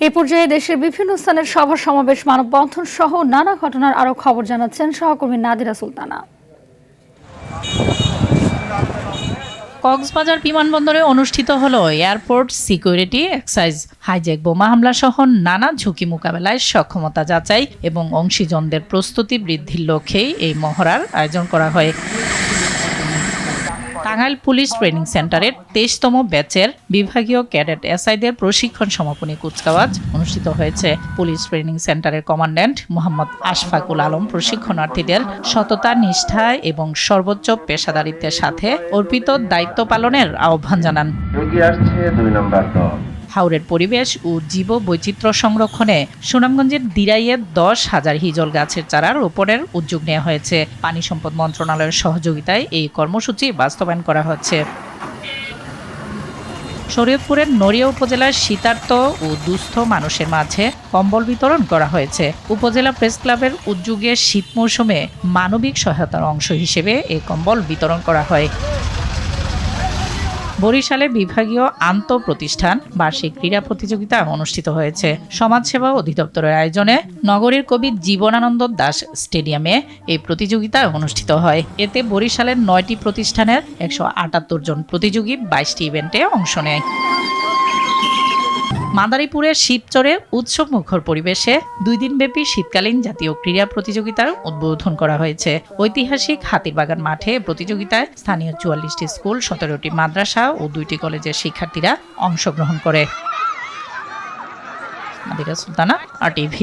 এই পর্যায়ে দেশের বিভিন্ন স্থানের সভা সমাবেশ, মানববন্ধন সহ নানা ঘটনার আরও খবর জানাচ্ছেন সহকর্মী নাদিরা সুলতানা। কক্সবাজার বিমানবন্দরে অনুষ্ঠিত হলো এয়ারপোর্ট সিকিউরিটি এক্সারসাইজ। হাইজ্যাক, বোমা হামলা সহ নানা ঝুঁকি মোকাবেলায় সক্ষমতা যাচাই এবং অংশীজনদের প্রস্তুতি বৃদ্ধির লক্ষ্যেই এই মহড়ার আয়োজন করা হয়। টাঙ্গাইল পুলিশ ট্রেনিং সেন্টারের ২৩তম ব্যাচের বিভাগীয় ক্যাডেট এসআইদের প্রশিক্ষণ সমাপনী কুচকাওয়াজ অনুষ্ঠিত হয়েছে। পুলিশ ট্রেনিং সেন্টারের কমান্ড্যান্ট মোহাম্মদ আশফাকুল আলম প্রশিক্ষণার্থীদের সততা, নিষ্ঠা এবং সর্বোচ্চ পেশাদারিত্বের সাথে অর্পিত দায়িত্ব পালনের আহ্বান জানান। হাওরের পরিবেশ ও জীব বৈচিত্র্য সংরক্ষণে সুনামগঞ্জের দিরাইয়ে ১০,০০০ হিজল গাছের চারা রোপণের উদ্যোগ নেওয়া হয়েছে। পানি সম্পদ মন্ত্রণালয়ের সহযোগিতায় এই কর্মসূচি বাস্তবায়ন করা হচ্ছে। শরীয়তপুরের নড়িয়া উপজেলার শীতার্ত ও দুস্থ মানুষের মাঝে কম্বল বিতরণ করা হয়েছে। উপজেলা প্রেস ক্লাবের উদ্যোগে শীত মৌসুমে মানবিক সহায়তার অংশ হিসেবে এই কম্বল বিতরণ করা হয়। বরিশালে বিভাগীয় আন্তঃপ্রতিষ্ঠান বার্ষিক ক্রীড়া প্রতিযোগিতা অনুষ্ঠিত হয়েছে। সমাজসেবা অধিদপ্তরের আয়োজনে নগরীর কবি জীবনানন্দ দাশ স্টেডিয়ামে এই প্রতিযোগিতা অনুষ্ঠিত হয়। এতে বরিশালের ৯টি প্রতিষ্ঠানের ১৭৮ জন প্রতিযোগী ২২টি ইভেন্টে অংশ নেয়। মাদারীপুরের শিবচরে উৎসবমুখর পরিবেশে ২ দিনব্যাপী শীতকালীন জাতীয় ক্রীড়া প্রতিযোগিতার উদ্বোধন করা হয়েছে। ঐতিহাসিক হাতিরবাগান মাঠে প্রতিযোগিতায় স্থানীয় ৪৪টি স্কুল, ১৭টি মাদ্রাসা ও ২টি কলেজের শিক্ষার্থীরা অংশগ্রহণ করে। নাদিরা সুলতানা, RTV।